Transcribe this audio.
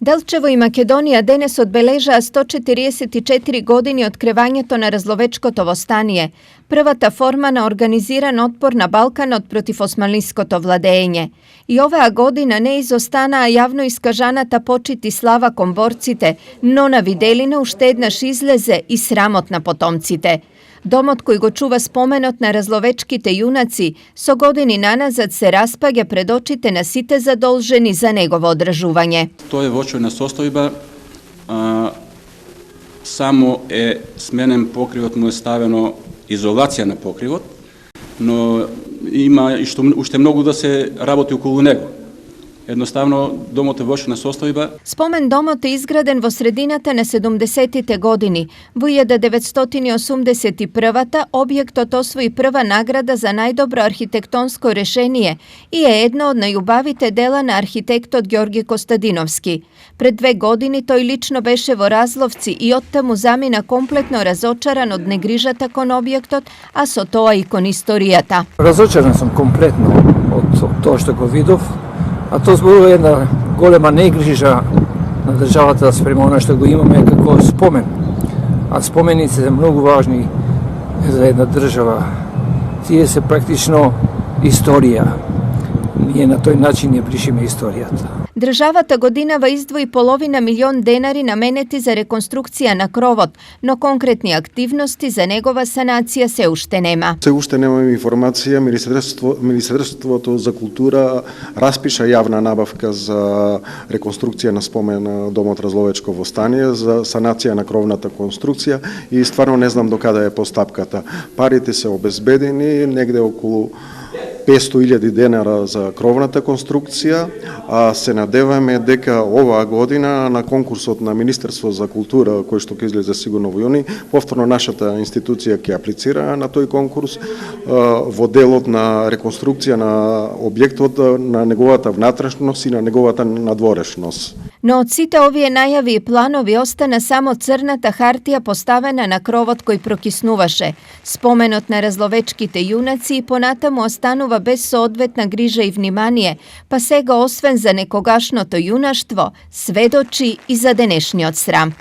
Delčevo i Makedonija danes odbeleža 144 godini odkrivanja na razlovečkoto vostanije, prvata formana organiziran otpor na Balkan protiv osmanlijskoto vladenje. I ova godina ne izostana javno iskažanata počiti slava komborcite, no na videlina uštednaš izleze i sramotna potomcite. Domot koji go čuva spomenut na razlovečkite junaci, so godini nanazad se raspage pred očite na site zadolženi za njegovo odražuvanje. To je voćojna sostojba, samo je smenem pokrivot mu je stavljeno izolacija na pokrivot, no ima i što mnogo da se raboti okolo njega. Jednostavno, domot je voćna sostojba. Spomen domot je izgraden vo sredinata na 70. godini. V 1981. objekt osvoji prva nagrada za najdobro arhitektonsko rešenije i je jedno od najubavite dela na arhitekt od Georgi Kostadinovski. Pred 2 godini to i lično beše vo Razlovci i od tamo zamina kompletno razočaran od negrižata kon objektot, a so toa i kon istorijata. Razočaran sam kompletno od to što go vidov. A to zbog jedna golema negriža na državata sprema ono što go imamo kako spomen. A spomenice je mnogo važni za jedna država. Tije se praktično istorija. Nije na toj način je brišime istorijata. Državata godinava izdvoji polovina milion denari nameneti za rekonstrukcija na krovot, no konkretni aktivnosti za njegova sanacija se ušte nema. Се уште немаме информација. Министерството за култура распиша јавна набавка за реконструкција на спомен домот Разловечко востание, за санација на кровната конструкција и стварно не знам до каде е постапката. Парите се обезбедени, негде околу 500.000 денара за кровната конструкција, а се надеваме дека оваа година на конкурсот на Министерство за култура, кој што ќе излезе сигурно во јуни, повторно нашата институција ќе аплицира на тој конкурс во делот на реконструкција на објектот, на неговата внатрешност и на неговата надворешност. No od site ovije najavi i planovi ostana samo crnata hartija postavena na krovot koji prokisnuvaše. Spomenut na razlovečkite junaci i ponatamu ostanuva bez soodvetna griža i vnimanije, pa sega osven za nekogašno to junaštvo, svedoči i za denešnji od sram.